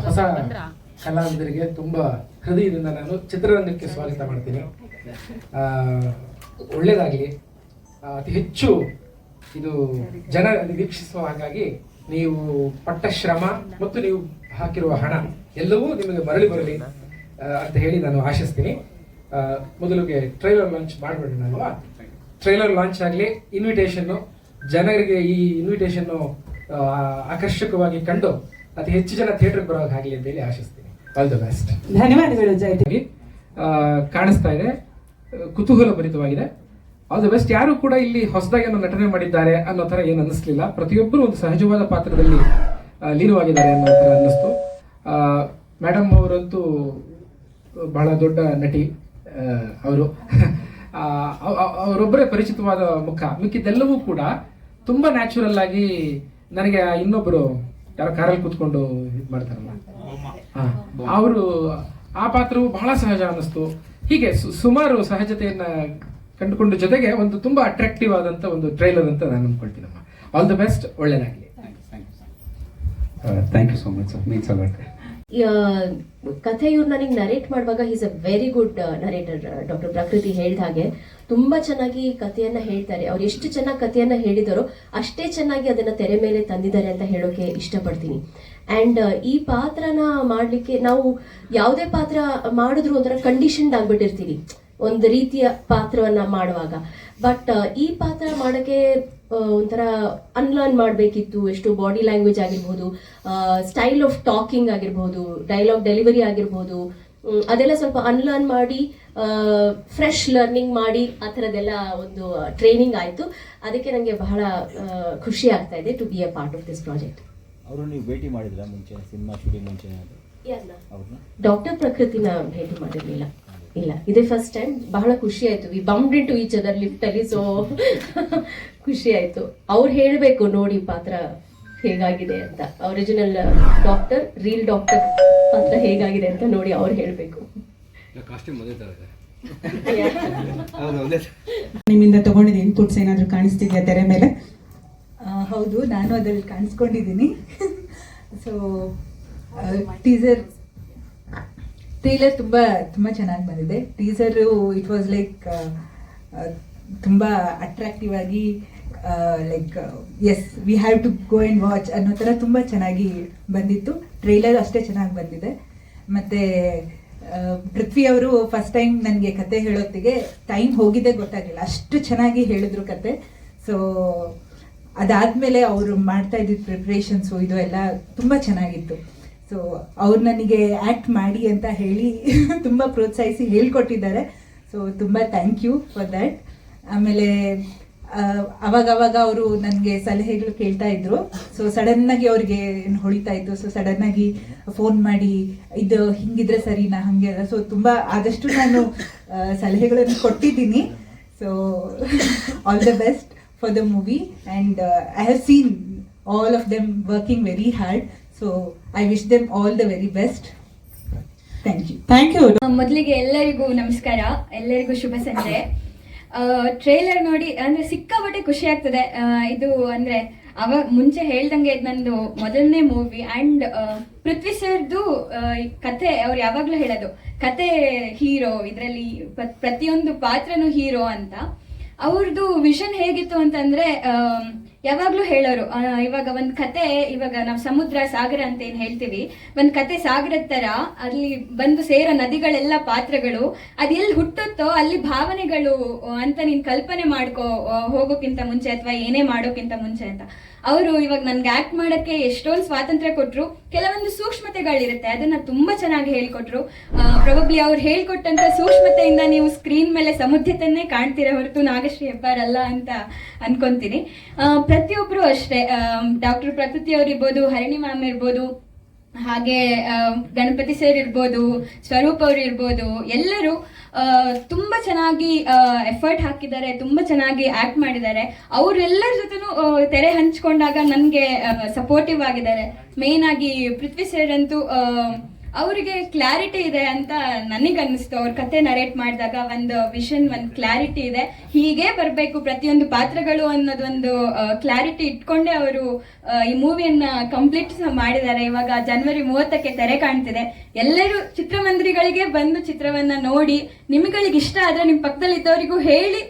ಹೊಸ ಕಲಾವಿದರಿಗೆ ತುಂಬ ಹೃದಯದಿಂದ ನಾನು ಚಿತ್ರರಂಗಕ್ಕೆ ಸ್ವಾಗತ ಮಾಡ್ತೀನಿ. ಒಳ್ಳೆಯದಾಗಲಿ, ಅತಿ ಹೆಚ್ಚು ಇದು ಜನ ವೀಕ್ಷಿಸುವ ಹಾಗಾಗಿ ನೀವು ಪಟ್ಟ ಶ್ರಮ ಮತ್ತು ನೀವು ಹಾಕಿರುವ ಹಣ ಎಲ್ಲವೂ ನಿಮಗೆ ಮರಳಿ ಬರಲಿ ಅಂತ ಹೇಳಿ ನಾನು ಆಶಿಸ್ತೀನಿ. ಮೊದಲಿಗೆ ಟ್ರೈಲರ್ ಲಾಂಚ್ ಮಾಡಬೇಡ ಅಲ್ವಾ? ಟ್ರೈಲರ್ ಲಾಂಚ್ ಆಗಲಿ, ಇನ್ವಿಟೇಷನ್ನು ಜನರಿಗೆ ಈ ಇನ್ವಿಟೇಷನ್ನು ಆಕರ್ಷಕವಾಗಿ ಕಂಡು ಅತಿ ಹೆಚ್ಚು ಜನ ಥಿಯೇಟರ್ಗೆ ಬರೋಕೆ ಆಗಲಿ ಅಂತ ಹೇಳಿ ಆಶಿಸ್ತೀನಿ. All the best. ಧನ್ಯವಾದಗಳು ಜಯತಿ. ಕಾಣಿಸ್ತಾ ಇದೆ, ಕುತೂಹಲ ಭರಿತವಾಗಿದೆ. All the best. ಯಾರು ಕೂಡ ಇಲ್ಲಿ ಹೊಸದಾಗಿ ನಟನೆ ಮಾಡಿದ್ದಾರೆ ಅನ್ನೋ ಥರ ಏನು ಅನ್ನಿಸ್ಲಿಲ್ಲ. ಪ್ರತಿಯೊಬ್ಬರು ಒಂದು ಸಹಜವಾದ ಪಾತ್ರದಲ್ಲಿ ಲೀನವಾಗಿದ್ದಾರೆ ಅನ್ನೋ ಥರ ಅನ್ನಿಸ್ತು. ಮೇಡಮ್ ಅವರಂತೂ ಬಹಳ ದೊಡ್ಡ ನಟಿ. ಅವರು ಅವರೊಬ್ಬರೇ ಪರಿಚಿತವಾದ ಮುಖ. ಮಿಕ್ಕಿದ್ದೆಲ್ಲವೂ ಕೂಡ ತುಂಬಾ ನ್ಯಾಚುರಲ್ ಆಗಿ ನನಗೆ ಇನ್ನೊಬ್ಬರು ಯಾರೋ ಕಾರಲ್ಲಿ ಕೂತ್ಕೊಂಡು ಇದು ಮಾಡ್ತಾರಲ್ಲ, ಅವರು ಆ ಪಾತ್ರವು ಬಹಳ ಸಹಜ ಅನ್ನಿಸ್ತು. ಹೀಗೆ ಸುಮಾರು ಸಹಜತೆಯನ್ನ ಕಂಡುಕೊಂಡು ಜೊತೆಗೆ ಒಂದು ತುಂಬಾ ಅಟ್ರಾಕ್ಟಿವ್ ಆದಂತ ಒಂದು ಟ್ರೈಲರ್ ಅಂತ ನಾನು ಅನ್ಕೊಳ್ತೀನಮ್ಮ. ಆಲ್ ದ ಬೆಸ್ಟ್, ಒಳ್ಳೆಯದಾಗಲಿ. Thank you so much sir, means a lot. ಕಥೆ ಇವ್ರು ನನಗೆ ನರೇಟ್ ಮಾಡುವಾಗ is a very good narrator. Doctor Prakruti ಹೇಳಿದ ಹಾಗೆ ತುಂಬಾ ಚೆನ್ನಾಗಿ ಕಥೆಯನ್ನ ಹೇಳ್ತಾರೆ. ಅವ್ರು ಎಷ್ಟು ಚೆನ್ನಾಗಿ ಕಥೆಯನ್ನ ಹೇಳಿದಾರೋ ಅಷ್ಟೇ ಚೆನ್ನಾಗಿ ಅದನ್ನ ತೆರೆ ಮೇಲೆ ತಂದಿದ್ದಾರೆ ಅಂತ ಹೇಳೋಕೆ ಇಷ್ಟಪಡ್ತೀನಿ. ಅಂಡ್ ಈ ಪಾತ್ರನ ಮಾಡ್ಲಿಕ್ಕೆ ನಾವು ಯಾವುದೇ ಪಾತ್ರ ಮಾಡಿದ್ರು ಒಂಥರ ಕಂಡೀಷನ್ಡ್ ಆಗ್ಬಿಟ್ಟಿರ್ತೀವಿ ಒಂದು ರೀತಿಯ ಪಾತ್ರವನ್ನ ಮಾಡುವಾಗ. ಬಟ್ ಈ ಪಾತ್ರ ಮಾಡಕ್ಕೆ ಒಂಥರ ಅನ್ಲರ್ನ್ ಮಾಡಬೇಕಿತ್ತು. ಎಷ್ಟು ಬಾಡಿ ಲ್ಯಾಂಗ್ವೇಜ್ ಆಗಿರ್ಬೋದು, ಸ್ಟೈಲ್ ಆಫ್ ಟಾಕಿಂಗ್ ಆಗಿರ್ಬೋದು, ಡೈಲಾಗ್ ಡೆಲಿವರಿ ಆಗಿರ್ಬೋದು, ಅದೆಲ್ಲ ಸ್ವಲ್ಪ ಅನ್ಲರ್ನ್ ಮಾಡಿ ಫ್ರೆಶ್ ಲರ್ನಿಂಗ್ ಮಾಡಿ ಆ ಥರದ್ದೆಲ್ಲ ಒಂದು ಟ್ರೈನಿಂಗ್ ಆಯಿತು. ಅದಕ್ಕೆ ನನಗೆ ಬಹಳ ಖುಷಿ ಆಗ್ತಾ ಇದೆ to be a part of this project. ಅವರು ನೀವು ಭೇಟಿ ಮಾಡಿದ್ರ ಮುಂಚೆ, ಸಿನಿಮಾ ಶೂಟಿಂಗ್ ಮುಂಚೆ? ಡಾಕ್ಟರ್ ಪ್ರಕೃತಿನ ಭೇಟಿ ಮಾಡಿರ್ಲಿಲ್ಲ, ಇಲ್ಲ, ಇದೇ ಫಸ್ಟ್ ಟೈಮ್. ಬಹಳ ಖುಷಿ ಆಯ್ತು. We bumped into each other lift ಅಲ್ಲಿ. ಸೊ ಖುಷಿ ಆಯ್ತು. ಅವ್ರು ಹೇಳ್ಬೇಕು ನೋಡಿ ಪಾತ್ರ ಹೇಗಾಗಿದೆ ಅಂತ. ಒರಿಜಿನಲ್ ಡಾಕ್ಟರ್, ರೀಲ್ ಡಾಕ್ಟರ್ ಪಾತ್ರ ಹೇಗಾಗಿದೆ ಅಂತ ನೋಡಿ ಅವ್ರು ಹೇಳ್ಬೇಕು. ನಿಮ್ಮಿಂದ ತಗೊಂಡಿದ್ದ ಇನ್ಪುಟ್ಸ್ ಏನಾದ್ರು ಕಾಣಿಸ್ತಿದ್ಯಾ ತೆರೆ ಮೇಲೆ? ಹೌದು, ನಾನು ಅದರಲ್ಲಿ ಕಾಣಿಸ್ಕೊಂಡಿದ್ದೀನಿ. ಸೊ ಟೀಸರ್ ಟ್ರೇಲರ್ ತುಂಬ ಚೆನ್ನಾಗಿ ಬಂದಿದೆ. ಟೀಸರು ಇಟ್ ವಾಸ್ ಲೈಕ್ ತುಂಬ ಅಟ್ರಾಕ್ಟಿವ್ ಆಗಿ like as we have to go and watch ಅನ್ನೋ ಥರ ತುಂಬ ಚೆನ್ನಾಗಿ ಬಂದಿತ್ತು. ಟ್ರೇಲರ್ ಅಷ್ಟೇ ಚೆನ್ನಾಗಿ ಬಂದಿದೆ. ಮತ್ತು ಪೃಥ್ವಿ ಅವರು ಫಸ್ಟ್ ಟೈಮ್ ನನಗೆ ಕತೆ ಹೇಳೋತ್ತಿಗೆ ಟೈಮ್ ಹೋಗಿದೆ ಗೊತ್ತಾಗಲಿಲ್ಲ, ಅಷ್ಟು ಚೆನ್ನಾಗಿ ಹೇಳಿದ್ರು ಕತೆ. ಸೊ ಅದಾದಮೇಲೆ ಅವರು ಮಾಡ್ತಾ ಇದ್ದಿದ್ದು ಪ್ರಿಪ್ರೇಷನ್ಸು ಇದು ಎಲ್ಲ ತುಂಬ ಚೆನ್ನಾಗಿತ್ತು. ಸೊ ಅವ್ರು ನನಗೆ ಆ್ಯಕ್ಟ್ ಮಾಡಿ ಅಂತ ಹೇಳಿ ತುಂಬ ಪ್ರೋತ್ಸಾಹಿಸಿ ಹೇಳ್ಕೊಟ್ಟಿದ್ದಾರೆ. ಸೊ ತುಂಬ ಥ್ಯಾಂಕ್ ಯು ಫಾರ್ ದ್ಯಾಟ್. ಆಮೇಲೆ ಅವಾಗವಾಗ ಅವರು ನನಗೆ ಸಲಹೆಗಳು ಕೇಳ್ತಾ ಇದ್ರು. ಸೊ ಸಡನ್ನಾಗಿ ಅವ್ರಿಗೆ ಹೊಳಿತಾ ಇತ್ತು. ಸೊ ಸಡನ್ನಾಗಿ ಫೋನ್ ಮಾಡಿ ಇದು ಹಿಂಗಿದ್ರೆ ಸರಿನಾ ಹಾಗೆ ಅಲ್ಲ. ಸೊ ತುಂಬ ಆದಷ್ಟು ನಾನು ಸಲಹೆಗಳನ್ನು ಕೊಟ್ಟಿದ್ದೀನಿ. So all the best for the movie. And I have seen all of them working very hard. So I wish them all the very best. Thank you. Thank you. ಮೊದಲಿಗೆ ಎಲ್ಲರಿಗೂ ನಮಸ್ಕಾರ, ಎಲ್ಲರಿಗೂ ಶುಭ ಸಂಜೆ. ಟ್ರೇಲರ್ ನೋಡಿ ಅಂದ್ರೆ ಸಿಕ್ಕಾಪಟ್ಟೆ ಖುಷಿ ಆಗ್ತದೆ. ಇದು ಅಂದ್ರೆ ಅವಾಗ ಮುಂಚೆ ಹೇಳ್ದಂಗೆ ಇದು ನಂದು ಮೊದಲನೇ ಮೂವಿ. ಅಂಡ್ ಪೃಥ್ವಿ ಸರ್ದು ಕತೆ ಅವ್ರು ಯಾವಾಗ್ಲೂ ಹೇಳೋದು ಕತೆ ಹೀರೋ, ಇದರಲ್ಲಿ ಪ್ರತಿಯೊಂದು ಪಾತ್ರನೂ ಹೀರೋ ಅಂತ. ಅವ್ರದ್ದು ವಿಷನ್ ಹೇಗಿತ್ತು ಅಂತಂದ್ರೆ ಯಾವಾಗ್ಲೂ ಹೇಳೋರು, ಇವಾಗ ಒಂದ್ ಕತೆ, ಇವಾಗ ನಾವು ಸಮುದ್ರ ಸಾಗರ ಅಂತ ಏನ್ ಹೇಳ್ತೀವಿ, ಒಂದ್ ಕತೆ ಸಾಗರದ ತರ ಅಲ್ಲಿ ಬಂದು ಸೇರೋ ನದಿಗಳೆಲ್ಲ ಪಾತ್ರಗಳು, ಅದೆಲ್ಲಿ ಹುಟ್ಟುತ್ತೋ ಅಲ್ಲಿ ಭಾವನೆಗಳು ಅಂತ ನೀನ್ ಕಲ್ಪನೆ ಮಾಡ್ಕೋ ಹೋಗೋಕ್ಕಿಂತ ಮುಂಚೆ ಅಥವಾ ಏನೇ ಮಾಡೋಕ್ಕಿಂತ ಮುಂಚೆ ಅಂತ. ಅವರು ಇವಾಗ ನನ್ಗೆ ಆಕ್ಟ್ ಮಾಡಕ್ಕೆ ಎಷ್ಟೊಂದು ಸ್ವಾತಂತ್ರ್ಯ ಕೊಟ್ರು. ಕೆಲವೊಂದು ಸೂಕ್ಷ್ಮತೆಗಳಿರುತ್ತೆ, ಅದನ್ನ ತುಂಬಾ ಚೆನ್ನಾಗಿ ಹೇಳ್ಕೊಟ್ರು. ಪ್ರೊಬಬ್ಲಿ ಅವ್ರು ಹೇಳ್ಕೊಟ್ಟಂತ ಸೂಕ್ಷ್ಮತೆಯಿಂದ ನೀವು ಸ್ಕ್ರೀನ್ ಮೇಲೆ ಸಮುದ್ರತನ್ನೇ ಕಾಣ್ತೀರ ಹೊರತು ನಾಗಶ್ರೀ ಹೆಬ್ಬಾರ್ ಅಲ್ಲ ಅಂತ ಅನ್ಕೊಂತೀನಿ. ಪ್ರತಿಯೊಬ್ರು ಅಷ್ಟೇ, ಡಾಕ್ಟರ್ ಪ್ರಕೃತಿ ಅವ್ರು ಇರ್ಬೋದು, ಹರಣಿ ಮ್ಯಾಮ್ ಇರ್ಬೋದು, ಹಾಗೆ ಗಣಪತಿ ಸರ್ ಇರ್ಬೋದು, ಸ್ವರೂಪ್ ಅವ್ರು ಇರ್ಬೋದು, ಎಲ್ಲರೂ ತುಂಬಾ ಚೆನ್ನಾಗಿ ಎಫರ್ಟ್ ಹಾಕಿದ್ದಾರೆ, ತುಂಬಾ ಚೆನ್ನಾಗಿ ಆಕ್ಟ್ ಮಾಡಿದ್ದಾರೆ. ಅವರೆಲ್ಲರ ಜೊತೆನೂ ತೆರೆ ಹಂಚ್ಕೊಂಡಾಗ ನನ್ಗೆ ಸಪೋರ್ಟಿವ್ ಆಗಿದ್ದಾರೆ. ಮೇನ್ ಆಗಿ ಪೃಥ್ವಿ ಸರ್ ಅಂತೂ ಅವರಿಗೆ ಕ್ಲಾರಿಟಿ ಇದೆ ಅಂತ ನನಗೆ ಅನ್ನಿಸ್ತು. ಅವ್ರ ಕತೆ ನರೇಟ್ ಮಾಡಿದಾಗ ಒಂದು ವಿಷನ್, ಒಂದು ಕ್ಲಾರಿಟಿ ಇದೆ, ಹೀಗೆ ಬರಬೇಕು ಪ್ರತಿಯೊಂದು ಪಾತ್ರಗಳು ಅನ್ನೋದೊಂದು ಕ್ಲಾರಿಟಿ ಇಟ್ಕೊಂಡೇ ಅವರು ಈ ಮೂವಿಯನ್ನ ಕಂಪ್ಲೀಟ್ ಮಾಡಿದ್ದಾರೆ. ಇವಾಗ ಜನವರಿ 30ಕ್ಕೆ ತೆರೆ ಕಾಣ್ತಿದೆ. ಎಲ್ಲರೂ ಚಿತ್ರಮಂದಿರಗಳಿಗೆ ಬಂದು ಚಿತ್ರವನ್ನ ನೋಡಿ, ನಿಮ್ಗಳಿಗೆ ಇಷ್ಟ ಆದ್ರೆ ನಿಮ್ ಪಕ್ಕದಲ್ಲಿ ಇದ್ದವರಿಗೂ ಹೇಳಿ,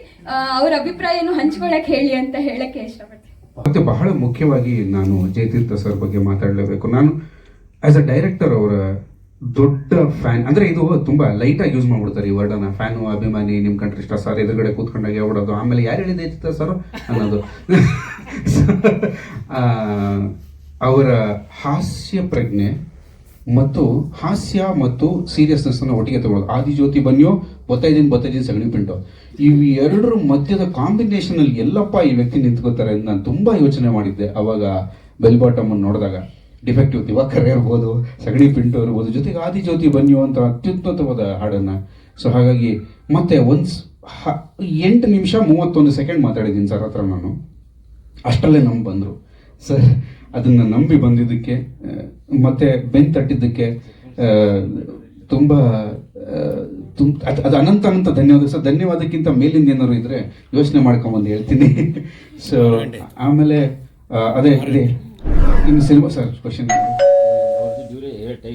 ಅವ್ರ ಅಭಿಪ್ರಾಯನೂ ಹಂಚ್ಕೊಳಕ್ ಹೇಳಿ ಅಂತ ಹೇಳಕ್ಕೆ ಇಷ್ಟಪಡ್ತೀನಿ. ಮತ್ತೆ ಬಹಳ ಮುಖ್ಯವಾಗಿ ನಾನು ಜಯತೀರ್ಥ ಸರ್ ಬಗ್ಗೆ ಮಾತಾಡಲೇಬೇಕು. ನಾನು ಆಸ್ ಅ ಡೈರೆಕ್ಟರ್ ಅವರ ದೊಡ್ಡ ಫ್ಯಾನ್. ಅಂದ್ರೆ ಇದು ತುಂಬಾ ಲೈಟ್ ಆಗಿ ಯೂಸ್ ಮಾಡ್ಬಿಡ್ತಾರೆ ಈ ವರ್ಡನ್ನ. ಫ್ಯಾನು, ಅಭಿಮಾನಿ, ನಿಮ್ ಕಂಡ್ರೆ ಇಷ್ಟ ಸರ್, ಎದುರುಗಡೆ ಕೂತ್ಕೊಂಡಾಗ ಹೇಳ್ಬಿಡೋದು, ಆಮೇಲೆ ಯಾರು ಹೇಳಿದೆ ಜಯತೀರ್ಥ ಸರ್ ಅನ್ನೋದು. ಅವರ ಹಾಸ್ಯ ಪ್ರಜ್ಞೆ ಮತ್ತು ಹಾಸ್ಯ ಮತ್ತು ಸೀರಿಯಸ್ನೆಸ್ ಅನ್ನು ಒಟ್ಟಿಗೆ ತಗೊಳ್ಳೋದು. ಆದಿಜ್ಯೋತಿ ಬನ್ಯೋ, ಬೊತ್ತೈದಿನ ಸಗಣಿ ಪಿಂಟೋ, ಇವು ಎರಡರ ಮಧ್ಯದ ಕಾಂಬಿನೇಷನ್ ಅಲ್ಲಿ ಎಲ್ಲಪ್ಪ ಈ ವ್ಯಕ್ತಿ ನಿಂತ್ಕೋತಾರೆ ಅಂತ ನಾನು ತುಂಬಾ ಯೋಚನೆ ಮಾಡಿದ್ದೆ ಅವಾಗ ಬೆಲ್ ಬಾಟಮ್ ಅನ್ನು ನೋಡಿದಾಗ. ಡಿಫೆಕ್ಟಿವ್ ದಿವಾಕರ್ ಇರ್ಬೋದು, ಸಗಣಿ ಪಿಂಟೋ ಇರ್ಬೋದು, ಜೊತೆಗೆ ಆದಿಜ್ಯೋತಿ ಬನ್ಯೋ ಅಂತ ಅತ್ಯುನ್ನತವಾದ ಹಾಡನ್ನ. ಸೊ ಹಾಗಾಗಿ ಮತ್ತೆ 8 ನಿಮಿಷ 31 ಸೆಕೆಂಡ್ ಮಾತಾಡಿದ್ದೀನಿ ಸರ್ ಹತ್ರ ನಾನು. ಅಷ್ಟಲ್ಲೇ ನಂಬಿ ಬಂದರು ಸರ್. ಅದನ್ನ ನಂಬಿ ಬಂದಿದ್ದಕ್ಕೆ ಮತ್ತೆ ಬೆನ್ ತಟ್ಟಿದ್ದಕ್ಕೆ ತುಂಬ ಅದು ಅನಂತ ಧನ್ಯವಾದ ಸರ್. ಧನ್ಯವಾದಕ್ಕಿಂತ ಮೇಲಿಂದ ಏನಾದ್ರು ಇದ್ರೆ ಯೋಚನೆ ಮಾಡ್ಕೊಂಬಂದು ಹೇಳ್ತೀನಿ. ಸೊ ಆಮೇಲೆ ಅದೇ ಇನ್ನು ಸಿನಿಮಾ ಸರ್ ಕ್ವಶನ್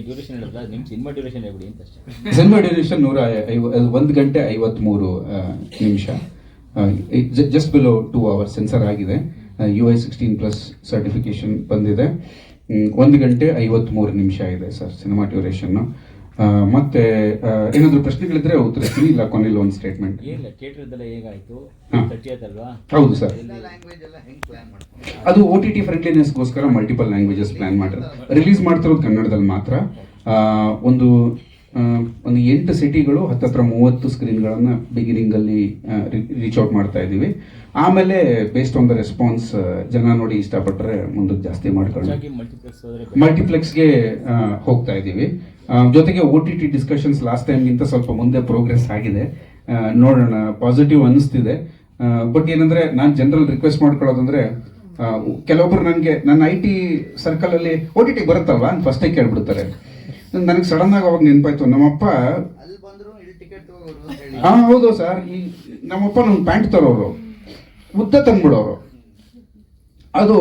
ಡ್ಯೂರೇಷನ್ ಹೇಳಿದ್ರೆ ನಿಮ್ಮ ಸಿನಿಮಾ ಡ್ಯೂರೇಷನ್ ಹೇಳ್ಬಿಡಿ ಅಂತ ಅಷ್ಟೇ. ಸಿನಿಮಾ ಡ್ಯೂರೇಷನ್ 1 ಗಂಟೆ 53 ನಿಮಿಷ, ಜಸ್ಟ್ ಬಿಲೋ 2 hours ಸೆನ್ಸರ್ ಆಗಿದೆ. UI 16+ ಸರ್ಟಿಫಿಕೇಶನ್ ಬಂದಿದೆ. 1 ಗಂಟೆ 53 ನಿಮಿಷ ಇದೆ ಸರ್ ಸಿನಿಮಾ ಡ್ಯೂರೇಷನ್. ಮತ್ತೆ ಏನಾದ್ರು ಪ್ರಶ್ನೆಗಳಿದ್ರೆ ಉತ್ತರಿಸ್ತೀನಿ, ಇಲ್ಲ ಕೊನೆಯಲ್ಲಿ ಒಂದು ಸ್ಟೇಟ್ಮೆಂಟ್. ಏನಿಲ್ಲ, ಥಿಯೇಟರ್ದೆಲ್ಲ ಹೇಗಾಯ್ತು? 30th ಅಲ್ವಾ? ಹೌದು ಸರ್. ಅದು OTT ಫ್ರೆಂಡ್ಲಿನೆಸ್ಗೋಸ್ಕರ ಮಲ್ಟಿಪಲ್ ಲ್ಯಾಂಗ್ವೇಜಸ್ ಪ್ಲಾನ್ ಮಾಡಿರೋದು. ರಿಲೀಸ್ ಮಾಡ್ತಿರೋದು ಕನ್ನಡದಲ್ಲಿ ಮಾತ್ರ. ಒಂದು 8 ಸಿಟಿಗಳು, ಹತ್ತತ್ರ 30 ಸ್ಕ್ರೀನ್ಗಳನ್ನು ಬಿಗಿನಿಂಗಲ್ಲಿ ರೀಚ್ ಔಟ್ ಮಾಡ್ತಾ ಇದ್ದೀವಿ. ಆಮೇಲೆ ಬೇಸ್ಡ್ ಆನ್ ದ ರೆಸ್ಪಾನ್ಸ್ ಜನ ನೋಡಿ ಇಷ್ಟಪಟ್ಟರೆ ಮುಂದಕ್ಕೆ ಜಾಸ್ತಿ ಮಾಡ್ಕೊಂಡು ಮಲ್ಟಿಪ್ಲೆಕ್ಸ್ಗೆ ಹೋಗ್ತಾ ಇದ್ದೀವಿ. ಜೊತೆಗೆ OTT ಡಿಸ್ಕಷನ್ಸ್ ಲಾಸ್ಟ್ ಟೈಮ್ಗಿಂತ ಸ್ವಲ್ಪ ಮುಂದೆ ಪ್ರೋಗ್ರೆಸ್ ಆಗಿದೆ. ನೋಡೋಣ, ಪಾಸಿಟಿವ್ ಅನ್ನಿಸ್ತಿದೆ. ಬಟ್ ಏನಂದ್ರೆ ನಾನು ಜನರಲ್ ರಿಕ್ವೆಸ್ಟ್ ಮಾಡ್ಕೊಳ್ಳೋದಂದ್ರೆ, ಕೆಲವೊಬ್ರು ನನಗೆ ನನ್ನ IT ಸರ್ಕಲಲ್ಲಿ OTT ಬರುತ್ತಲ್ವಾ ಅಂತ ಫಸ್ಟೇ ಕೇಳ್ಬಿಡ್ತಾರೆ. ನನಗೆ ಸಡನ್ ಆಗಿ ಅವಾಗ ನೆನಪಾಯ್ತು, ನಮ್ಮಪ್ಪ ಹೌದು ಸರ್, ಈ ನಮ್ಮಪ್ಪ ನಮ್ಮ ಪ್ಯಾಂಟ್ ತರೋರು ಉದ್ದ ತಂದ್ಬಿಡೋರು. ಅದು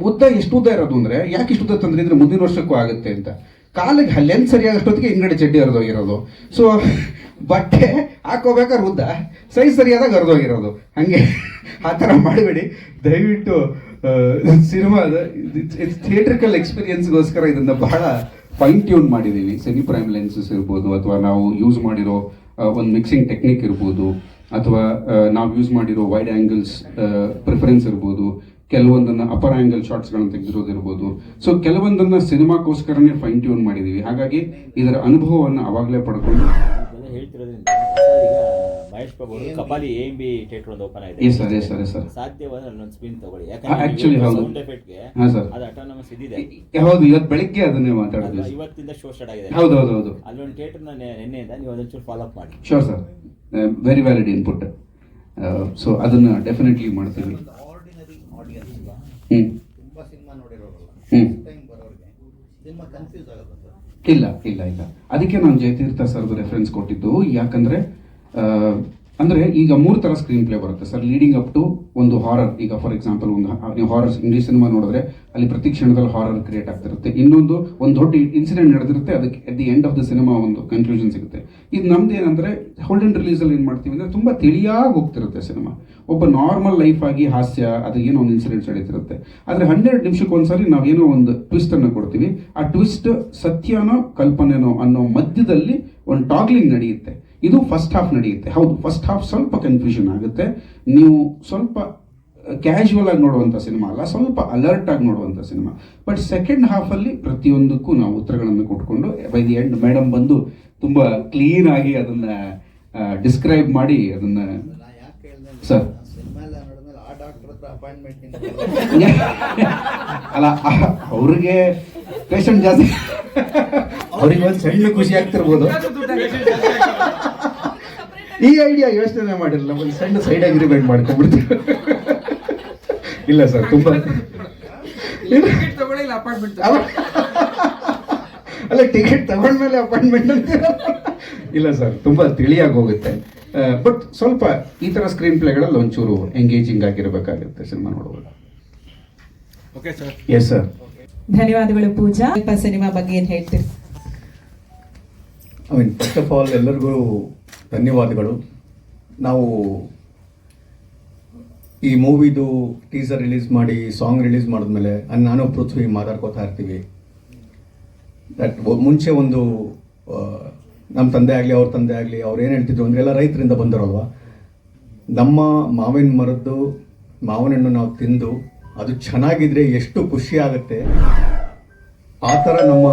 ಉದ್ದ ಎಷ್ಟು ಉದ್ದ ಇರೋದು ಅಂದ್ರೆ, ಯಾಕೆ ಇಷ್ಟು ಉದ್ದ ತಂದ್ರಿದ್ರೆ ಮುಂದಿನ ವರ್ಷಕ್ಕೂ ಆಗುತ್ತೆ ಅಂತ. ಕಾಲಿಗೆ ಲೆಂತ್ ಸರಿಯಾಗಷ್ಟೊತ್ತಿಗೆ ಹಿಂಗಡೆ ಚಡ್ಡಿ ಹರಿದೋಗಿರೋದು. ಸೊ ಬಟ್ಟೆ ಹಾಕೋಬೇಕಾದ್ರೆ ಉದ್ದ, ಸೈಜ್ ಸರಿಯಾದಾಗ ಹರಿದೋಗಿರೋದು. ಹಂಗೆ ಆ ಥರ ಮಾಡಬೇಡಿ ದಯವಿಟ್ಟು. ಸಿನಿಮಾದ ಥಿಯೇಟ್ರಿಕಲ್ ಎಕ್ಸ್ಪೀರಿಯನ್ಸ್ಗೋಸ್ಕರ ಇದನ್ನ ಬಹಳ ಫೈನ್ ಟ್ಯೂನ್ ಮಾಡಿದ್ದೀವಿ. ಸೆಮಿ ಪ್ರೈಮ್ ಲೆನ್ಸಸ್ ಇರ್ಬೋದು, ಅಥವಾ ನಾವು ಯೂಸ್ ಮಾಡಿರೋ ಒಂದು ಮಿಕ್ಸಿಂಗ್ ಟೆಕ್ನಿಕ್ ಇರ್ಬೋದು, ಅಥವಾ ನಾವು ಯೂಸ್ ಮಾಡಿರೋ ವೈಡ್ ಆ್ಯಂಗಲ್ಸ್ ಪ್ರಿಫರೆನ್ಸ್ ಇರ್ಬೋದು, ಕೆಲವೊಂದನ್ನು ಅಪರ್ ಆ್ಯಂಗಲ್ ಶಾರ್ಟ್ಸ್ಗಳನ್ನು ತೆಗೆದಿರೋದಿರ್ಬೋದು. ಸೊ ಕೆಲವೊಂದನ್ನು ಸಿನಿಮಾಕ್ಕೋಸ್ಕರನೇ ಫೈನ್ ಟ್ಯೂನ್ ಮಾಡಿದ್ದೀವಿ. ಹಾಗಾಗಿ ಇದರ ಅನುಭವವನ್ನು ಅವಾಗಲೇ ಪಡ್ಕೊಂಡು ಹೇಳ್ತಿರೋದ್ರಿಂದ ಈಗ ಮಹೇಶ್ ಬಾಬು ಅವರು ಕಪಾಲಿ AMB ಥಿಯೇಟರ್ ಒಂದು ಓಪನ್ ಆಗಿದೆ. ಸರ್ ಸಾಧ್ಯವಾದ್ರೆ ಅಲ್ಲೊಂದು ಸ್ಪಿನ್ ತಗೊಳ್ಳಿ. ಆಕ್ಚುಲಿ ಹೌದು, ಸೌಂಡ್ ಎಫೆಕ್ಟ್ಗೆ ಅದು ಅಟಾನಮಸ್ ಇದಿದೆ. ಹೌದು, ಇವತ್ತು ಬೆಳಿಗ್ಗೆ ಅದನ್ನೇ ಮಾತಾಡಿದ್ವಿ. ಇವತ್ತಿಂದ ಶೋ ಸ್ಟಾರ್ಟ್ ಆಗಿದೆ. ಹೌದು. ಅಲ್ಲೊಂದು ಥಿಯೇಟರ್ನ ನಿನ್ನೆಯಿಂದ ನೀವು ಅದೊಂಚೂರು ಫಾಲೋ ಅಪ್ ಮಾಡಿ. Sure sir, very valid input. So ಅದನ್ನ ಡೆಫಿನೆಟ್ಲಿ ಮಾಡ್ತೀವಿ. ತುಂಬಾ ಸಿನಿಮಾ ನೋಡಿರೋರಲ್ಲ, ಟೈಮ್ ಬರೋರಿಗೆ ಸಿನಿಮಾ ಕನ್ಫ್ಯೂಸ್ ಆಗುತ್ತೆ ಸರ್. ಇಲ್ಲ. ಅದಕ್ಕೆ ನಾನು ಜಯತೀರ್ಥ ಸರ್ದು ರೆಫರೆನ್ಸ್ ಕೊಟ್ಟಿದ್ದು. ಯಾಕಂದ್ರೆ ಅಂದ್ರೆ ಈಗ 3 ಥರ ಸ್ಕ್ರೀನ್ ಪ್ಲೇ ಬರುತ್ತೆ ಸರ್, ಲೀಡಿಂಗ್ ಅಪ್ ಟು ಒಂದು ಹಾರರ್. ಈಗ ಫಾರ್ ಎಕ್ಸಾಂಪಲ್ ನೀವು ಹಾರರ್ ಇಂಗ್ಲಿಷ್ ಸಿನಿಮಾ ನೋಡಿದ್ರೆ ಅಲ್ಲಿ ಪ್ರತಿ ಕ್ಷಣದಲ್ಲಿ ಹಾರರ್ ಕ್ರಿಯೇಟ್ ಆಗ್ತಿರುತ್ತೆ. ಇನ್ನೊಂದು ದೊಡ್ಡ ಇನ್ಸಿಡೆಂಟ್ ನಡೆದಿರುತ್ತೆ, ಅದಕ್ಕೆ at the end of the cinema ಒಂದು ಕನ್ಕ್ಲೂಷನ್ ಸಿಗುತ್ತೆ. ಇದು ನಮ್ದು ಏನಂದ್ರೆ ಹೋಲ್ಡನ್ ರಿಲೀಸಲ್ಲಿ ಏನು ಮಾಡ್ತೀವಿ ಅಂದ್ರೆ ತುಂಬಾ ತಿಳಿಯಾಗಿ ಹೋಗ್ತಿರುತ್ತೆ ಸಿನಿಮಾ. ಒಬ್ಬ ನಾರ್ಮಲ್ ಲೈಫ್ ಆಗಿ ಹಾಸ್ಯ, ಅದು ಏನೋ ಒಂದು ಇನ್ಸಿಡೆಂಟ್ ನಡೀತಿರುತ್ತೆ. ಆದರೆ 12 ನಿಮಿಷಕ್ಕೆ ಒಂದ್ಸರಿ ನಾವೇನೋ ಒಂದು ಟ್ವಿಸ್ಟ್ ಅನ್ನು ಕೊಡ್ತೀವಿ. ಆ ಟ್ವಿಸ್ಟ್ ಸತ್ಯನೋ ಕಲ್ಪನೆನೋ ಅನ್ನೋ ಮಧ್ಯದಲ್ಲಿ ಒಂದು ಟಾಗ್ಲಿಂಗ್ ನಡೆಯುತ್ತೆ. ಇದು ಫಸ್ಟ್ ಹಾಫ್ ನಡೆಯುತ್ತೆ. ಹೌದು, ಫಸ್ಟ್ ಹಾಫ್ ಸ್ವಲ್ಪ ಕನ್ಫ್ಯೂಷನ್ ಆಗುತ್ತೆ. ನೀವು ಸ್ವಲ್ಪ ಕ್ಯಾಶುವಲ್ ಆಗಿ ನೋಡುವಂಥ ಸಿನಿಮಾ ಅಲ್ಲ, ಸ್ವಲ್ಪ ಅಲರ್ಟ್ ಆಗಿ ನೋಡುವಂಥ ಸಿನಿಮಾ. ಬಟ್ ಸೆಕೆಂಡ್ ಹಾಫಲ್ಲಿ ಪ್ರತಿಯೊಂದಕ್ಕೂ ನಾವು ಉತ್ತರಗಳನ್ನು ಕೊಟ್ಕೊಂಡು ಬೈ ದಿ ಎಂಡ್ ಮೇಡಮ್ ಬಂದು ತುಂಬ ಕ್ಲೀನ್ ಆಗಿ ಅದನ್ನ ಡಿಸ್ಕ್ರೈಬ್ ಮಾಡಿ ಅದನ್ನ ಸರ್ ಅಲ್ಲ, ಅವ್ರಿಗೆ ಪೇಷಂಟ್ ಜಾಸ್ತಿ, ಅವ್ರಿಗೆ ಒಂದು ಸಣ್ಣ ಖುಷಿ ಆಗ್ತಿರ್ಬೋದು. ಈ ಐಡಿಯಾ ಯೋಚನೆ ಮಾಡಿರಲಿಲ್ಲ, ಒಂದು ಸಣ್ಣ ಸೈಡ್ ಅಗ್ರಿಮೆಂಟ್ ಮಾಡ್ಕೊಂಡ್ಬಿಡ್ತೀವಿ. ಇಲ್ಲ ಸರ್, ತುಂಬಾ ಅಲ್ಲ ಟಿಕೆಟ್ ತಗೊಂಡ್ಮೇಲೆ ಅಪಾಯಿಂಟ್ಮೆಂಟ್ ಅಂತ ಇಲ್ಲ ಸರ್, ತುಂಬ ತಿಳಿಯಾಗಿ ಹೋಗುತ್ತೆ. ಬಟ್ ಸ್ವಲ್ಪ ಈ ಥರ ಸ್ಕ್ರೀನ್ ಪ್ಲೇಗಳಲ್ಲಿ ಒಂಚೂರು ಎಂಗೇಜಿಂಗ್ ಆಗಿರಬೇಕಾಗುತ್ತೆ ಸಿನಿಮಾ ನೋಡುವಾಗ. Okay sir. Yes sir. ಧನ್ಯವಾದಗಳು ಪೂಜಾ. ಸಿನಿಮಾ ಬಗ್ಗೆ ಏನು ಹೇಳ್ತೀರಿ? ಫಸ್ಟ್ ಆಫ್ ಆಲ್ ಎಲ್ಲರಿಗೂ ಧನ್ಯವಾದಗಳು. ನಾವು ಈ ಮೂವಿದು ಟೀಸರ್ ರಿಲೀಸ್ ಮಾಡಿ ಸಾಂಗ್ ರಿಲೀಸ್ ಮಾಡಿದ್ಮೇಲೆ ನಾನು ಪೃಥ್ವಿ ಮಾತಾಡ್ಕೋತಾ ಇರ್ತೀವಿ. ದಟ್ ಮುಂಚೆ ಒಂದು ನಮ್ಮ ತಂದೆ ಆಗಲಿ ಅವ್ರ ತಂದೆ ಆಗಲಿ ಅವ್ರು ಏನು ಹೇಳ್ತಿದ್ರು ಅಂದರೆ ಎಲ್ಲ ರೈತರಿಂದ ಬಂದರಲ್ವ, ನಮ್ಮ ಮಾವಿನ ಮರದ್ದು ಮಾವಿನ ಹಣ್ಣು ನಾವು ತಿಂದು ಅದು ಚೆನ್ನಾಗಿದ್ರೆ ಎಷ್ಟು ಖುಷಿ ಆಗುತ್ತೆ, ಆ ಥರ ನಮ್ಮ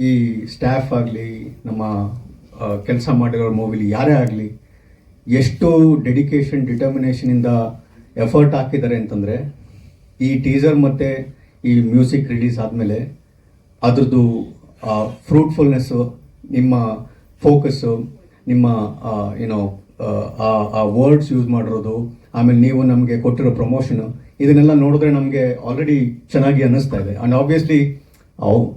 ಈ ಸ್ಟಾಫ್ ಆಗಲಿ ನಮ್ಮ ಕೆಲಸ ಮಾಡಿರೋ ಮೂವಿಲಿ ಯಾರೇ ಆಗಲಿ ಎಷ್ಟು ಡೆಡಿಕೇಶನ್ ಡಿಟರ್ಮಿನೇಷನಿಂದ ಎಫರ್ಟ್ ಹಾಕಿದ್ದಾರೆ ಅಂತಂದರೆ, ಈ ಟೀಸರ್ ಮತ್ತು ಈ ಮ್ಯೂಸಿಕ್ ರಿಲೀಸ್ ಆದಮೇಲೆ ಅದ್ರದ್ದು ಫ್ರೂಟ್ಫುಲ್ನೆಸ್ಸು, ನಿಮ್ಮ ಫೋಕಸ್ಸು, ನಿಮ್ಮ ಏನೋ ಆ ವರ್ಡ್ಸ್ ಯೂಸ್ ಮಾಡಿರೋದು, ಆಮೇಲೆ ನೀವು ನಮಗೆ ಕೊಟ್ಟಿರೋ ಪ್ರಮೋಷನು, ಇದನ್ನೆಲ್ಲ ನೋಡಿದ್ರೆ ನಮಗೆ ಆಲ್ರೆಡಿ ಚೆನ್ನಾಗಿ ಅನ್ನಿಸ್ತಾ ಇದೆ. ಆ್ಯಂಡ್ ಆಬ್ವಿಯಸ್ಲಿ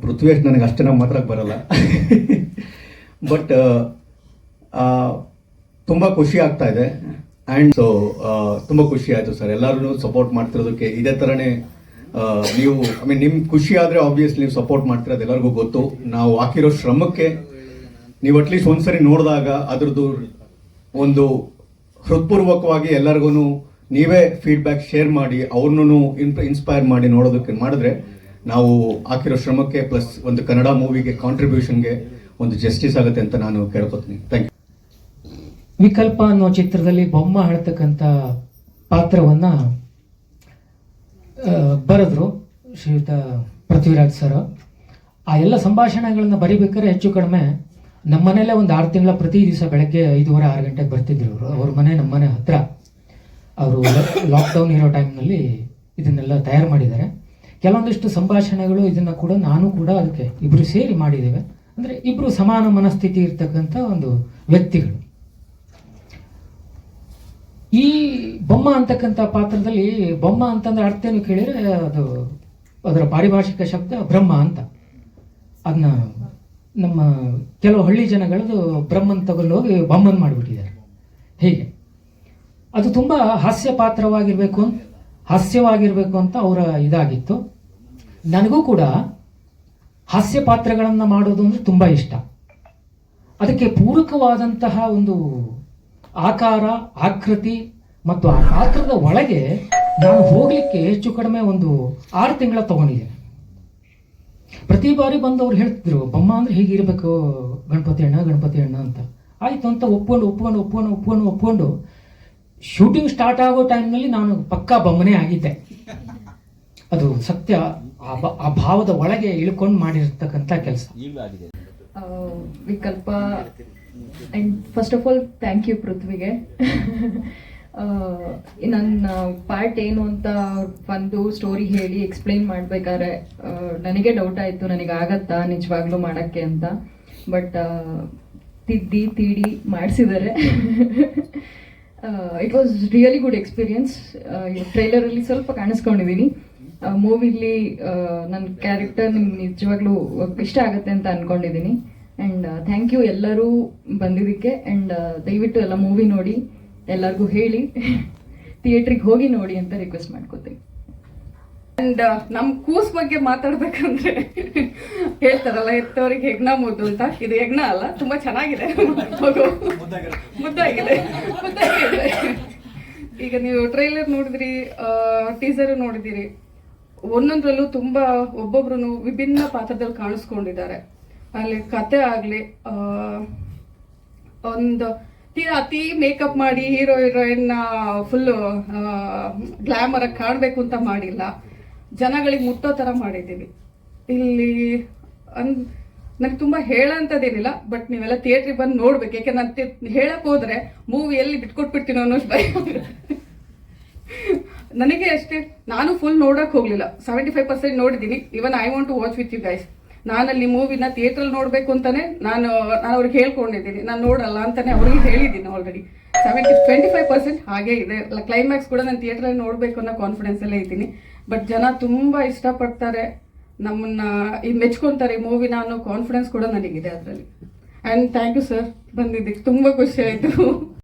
ಪೃಥ್ವಿ ನನಗೆ ಅಷ್ಟೇ ನಾವು ಮಾತ್ರಕ್ಕೆ ಬರಲ್ಲ ಬಟ್ ತುಂಬ ಖುಷಿ ಆಗ್ತಾ ಇದೆ. ಆ್ಯಂಡ್ ಸೊ ತುಂಬ ಖುಷಿ ಆಯಿತು ಸರ್, ಎಲ್ಲರೂ ಸಪೋರ್ಟ್ ಮಾಡ್ತಿರೋದಕ್ಕೆ. ಇದೇ ಥರನೇ ನೀವು ನಿಮ್ಗೆ ಖುಷಿ ಆದರೆ ಆಬ್ವಿಯಸ್ಲಿ ನೀವು ಸಪೋರ್ಟ್ ಮಾಡ್ತಿರೋದು ಎಲ್ಲರಿಗೂ ಗೊತ್ತು. ನಾವು ಹಾಕಿರೋ ಶ್ರಮಕ್ಕೆ ನೀವು ಅಟ್ಲೀಸ್ಟ್ ಒಂದ್ಸರಿ ನೋಡಿದಾಗ ಅದ್ರದ್ದು ಒಂದು ಹೃತ್ಪೂರ್ವಕವಾಗಿ ಎಲ್ಲರಿಗೂ ನೀವೇ ಫೀಡ್ಬ್ಯಾಕ್ ಶೇರ್ ಮಾಡಿ ಅವ್ರನ್ನೂ ಇನ್ಸ್ಪೈರ್ ಮಾಡಿ ನೋಡೋದಕ್ಕೆ ಮಾಡಿದ್ರೆ ನಾವು ಹಾಕಿರೋ ಶ್ರಮಕ್ಕೆ ಪ್ಲಸ್ ಒಂದು ಕನ್ನಡ ಮೂವಿಗೆ ಕಾಂಟ್ರಿಬ್ಯೂಷನ್ಗೆ ಒಂದು ಜಸ್ಟಿಸ್ ಆಗುತ್ತೆ ಅಂತ ನಾನು ಕೇಳ್ಕೊತೀನಿ. Thank you. ವಿಕಲ್ಪ ಅನ್ನೋ ಚಿತ್ರದಲ್ಲಿ ಬೊಮ್ಮ ಹೇಳ್ತಕ್ಕಂಥ ಪಾತ್ರವನ್ನ ಬರೆದ್ರು ಶ್ರೀಯುತ ಪೃಥ್ವಿರಾಜ್ ಸರ್. ಆ ಎಲ್ಲ ಸಂಭಾಷಣೆಗಳನ್ನ ಬರಿಬೇಕಾದ್ರೆ ಹೆಚ್ಚು ಕಡಿಮೆ ನಮ್ಮನೇಲೆ ಒಂದು 6 ತಿಂಗಳ ಪ್ರತಿ ದಿವಸ ಬೆಳಗ್ಗೆ 5:30 6 ಗಂಟೆಗೆ ಬರ್ತಿದ್ರು ಅವರು. ಅವ್ರ ಮನೆ ನಮ್ಮ ಮನೆ ಹತ್ರ. ಅವರು ಲಾಕ್ಡೌನ್ ಇರೋ ಟೈಮ್ನಲ್ಲಿ ಇದನ್ನೆಲ್ಲ ತಯಾರು ಮಾಡಿದ್ದಾರೆ. ಕೆಲವೊಂದಿಷ್ಟು ಸಂಭಾಷಣೆಗಳು ಇದನ್ನ ಕೂಡ ನಾನು ಕೂಡ ಅದಕ್ಕೆ ಇಬ್ರು ಸೇರಿ ಮಾಡಿದ್ದೇವೆ. ಅಂದ್ರೆ ಇಬ್ರು ಸಮಾನ ಮನಸ್ಥಿತಿ ಇರ್ತಕ್ಕಂಥ ಒಂದು ವ್ಯಕ್ತಿಗಳು. ಈ ಬೊಮ್ಮ ಅಂತಕ್ಕಂಥ ಪಾತ್ರದಲ್ಲಿ, ಬೊಮ್ಮ ಅಂತಂದ್ರೆ ಅರ್ಥ ಏನು ಕೇಳಿದ್ರೆ ಅದು ಅದರ ಪಾರಿಭಾಷಿಕ ಶಬ್ದ ಬ್ರಹ್ಮ ಅಂತ. ಅದನ್ನ ನಮ್ಮ ಕೆಲವು ಹಳ್ಳಿ ಜನಗಳದು ಬ್ರಹ್ಮನ್ ತಗೊಂಡೋಗಿ ಬೊಮ್ಮನ್ ಮಾಡಿಬಿಟ್ಟಿದ್ದಾರೆ. ಹೀಗೆ ಅದು ತುಂಬಾ ಹಾಸ್ಯವಾಗಿರ್ಬೇಕು ಅಂತ ಅವರ ಇದಾಗಿತ್ತು. ನನಗೂ ಕೂಡ ಹಾಸ್ಯ ಪಾತ್ರಗಳನ್ನು ಮಾಡೋದು ಅಂದ್ರೆ ತುಂಬಾ ಇಷ್ಟ. ಅದಕ್ಕೆ ಪೂರಕವಾದಂತಹ ಒಂದು ಆಕಾರ, ಆಕೃತಿ ಮತ್ತು ಆ ಪಾತ್ರದ ಒಳಗೆ ನಾನು ಹೋಗ್ಲಿಕ್ಕೆ ಹೆಚ್ಚು ಕಡಿಮೆ ಒಂದು 6 ತಿಂಗಳ ತಗೊಂಡಿದ್ದೇನೆ. ಪ್ರತಿ ಬಾರಿ ಬಂದವ್ರು ಹೇಳ್ತಿದ್ರು ಬೊಮ್ಮ ಅಂದ್ರೆ ಹೀಗಿರ್ಬೇಕು ಗಣಪತಿ ಅಣ್ಣ ಅಂತ. ಆಯ್ತು ಅಂತ ಒಪ್ಕೊಂಡು ಶೂಟಿಂಗ್ ಸ್ಟಾರ್ಟ್ ಆಗೋ ಟೈಮ್ನಲ್ಲಿ ನಾನು ಪಕ್ಕಾ ಬೊಮ್ಮನೇ ಆಗಿದ್ದೆ. ಅದು ಸತ್ಯ. ಆ ಭಾವದ ಒಳಗೆ ಇಳ್ಕೊಂಡು ಮಾಡಿರ್ತಕ್ಕಂಥ ಕೆಲಸ. Vikalp and first of all thank you ಪೃಥ್ವಿಗೆ. ನನ್ನ ಪಾರ್ಟ್ ಏನು ಅಂತ ಒಂದು ಸ್ಟೋರಿ ಹೇಳಿ ಎಕ್ಸ್ಪ್ಲೈನ್ ಮಾಡ್ಬೇಕಾದ್ರೆ ನನಗೆ ಡೌಟ್ ಆಯಿತು, ನನಗೆ ಆಗತ್ತಾ ನಿಜವಾಗ್ಲೂ ಮಾಡೋಕ್ಕೆ ಅಂತ. ಬಟ್ ತೀಡಿ ಮಾಡಿಸಿದ್ದಾರೆ. It was really good experience. ಟ್ರೈಲರಲ್ಲಿ ಸ್ವಲ್ಪ ಕಾಣಿಸ್ಕೊಂಡಿದ್ದೀನಿ. ಮೂವಿಲಿ ನನ್ನ ಕ್ಯಾರೆಕ್ಟರ್ ನಿಮ್ಗೆ ನಿಜವಾಗ್ಲೂ ಇಷ್ಟ ಆಗುತ್ತೆ ಅಂತ ಅನ್ಕೊಂಡಿದ್ದೀನಿ. ಆ್ಯಂಡ್ ಥ್ಯಾಂಕ್ ಯು ಎಲ್ಲರೂ ಬಂದಿದ್ದಕ್ಕೆ. ಆ್ಯಂಡ್ ದಯವಿಟ್ಟು ಎಲ್ಲ ಮೂವಿ ನೋಡಿ, ಎಲ್ಲರಿಗೂ ಹೇಳಿ ಥಿಯೇಟ್ರಿಗೆ ಹೋಗಿ ನೋಡಿ ಅಂತ ರಿಕ್ವೆಸ್ಟ್ ಮಾಡ್ಕೋತೀನಿ. ಅಂಡ್ ನಮ್ ಕೂಸ್ ಬಗ್ಗೆ ಮಾತಾಡ್ಬೇಕಂದ್ರೆ ಹೇಳ್ತಾರಲ್ಲ ಎತ್ತವರಿಗೆ ಹೆಗ್ನ ಮುದ್ದು ಅಂತ. ಇದು ಹೆಗ್ನ ಅಲ್ಲ, ತುಂಬಾ ಚೆನ್ನಾಗಿದೆ, ಮುದ್ದಾಗಿದೆ. ಈಗ ನೀವು ಟ್ರೈಲರ್ ನೋಡಿದ್ರಿ, ಟೀಸರ್ ನೋಡಿದಿರಿ. ಒಂದೊಂದ್ರಲ್ಲೂ ತುಂಬಾ ಒಬ್ಬೊಬ್ರು ವಿಭಿನ್ನ ಪಾತ್ರದಲ್ಲಿ ಕಾಣಿಸ್ಕೊಂಡಿದ್ದಾರೆ. ಅಲ್ಲಿ ಕತೆ ಆಗ್ಲಿ, ಒಂದು ಅತಿ ಮೇಕಪ್ ಮಾಡಿ ಹೀರೋಯಿನ್ ಫುಲ್ ಗ್ಲಾಮರ್ ಆಗಿ ಕಾಣಬೇಕು ಅಂತ ಮಾಡಿಲ್ಲ, ಜನಗಳಿಗೆ ಮುಟ್ಟೋ ತರ ಮಾಡಿದ್ದೀವಿ. ಇಲ್ಲಿ ನನಗೆ ತುಂಬಾ ಹೇಳೋಂಥದ್ದೇನಿಲ್ಲ, ಬಟ್ ನೀವೆಲ್ಲ ಥಿಯೇಟ್ರಿಗೆ ಬಂದು ನೋಡ್ಬೇಕು. ಯಾಕೆ ನಾನು ಹೇಳಕ್ ಹೋದ್ರೆ ಮೂವಿ ಎಲ್ಲಿ ಬಿಟ್ಕೊಟ್ಬಿಡ್ತೀನೋ ಅನ್ನೋ ಭಯ ನನಗೆ ಅಷ್ಟೇ. ನಾನು ಫುಲ್ ನೋಡಕ್ ಹೋಗ್ಲಿಲ್ಲ, 75% ನೋಡಿದ್ದೀನಿ. Even I want to watch with you guys. ನಾನಲ್ಲಿ ಮೂವಿನ ಥಿಯೇಟ್ರಲ್ಲಿ ನೋಡ್ಬೇಕು ಅಂತಾನೆ ನಾನು ಅವ್ರಿಗೆ ಹೇಳ್ಕೊಂಡಿದ್ದೀನಿ. ನಾನು ನೋಡಲ್ಲ ಅಂತಾನೆ ಅವ್ರಿಗೆ ಹೇಳಿದ್ದೀನಿ ಆಲ್ರೆಡಿ. 25% ಹಾಗೆ ಇದೆ. ಕ್ಲೈಮ್ಯಾಕ್ಸ್ ಕೂಡ ನಾನು ಥಿಯೇಟ್ರಲ್ಲಿ ನೋಡ್ಬೇಕು ಅನ್ನೋ ಕಾನ್ಫಿಡೆನ್ಸ್ ಅಲ್ಲೇ ಇದ್ದೀನಿ. ಬಟ್ ಜನ ತುಂಬಾ ಇಷ್ಟಪಡ್ತಾರೆ. ನಮ್ಮನ್ನ ಈ ಮೆಚ್ಕೊಂತಾರೆ ಮೂವಿನ ಅನ್ನೋ ಕಾನ್ಫಿಡೆನ್ಸ್ ಕೂಡ ನನಗಿದೆ ಅದರಲ್ಲಿ. ಆ್ಯಂಡ್ ಥ್ಯಾಂಕ್ ಯು ಸರ್, ಬಂದಿದ್ದಕ್ಕೆ ತುಂಬ ಖುಷಿ ಆಯಿತು.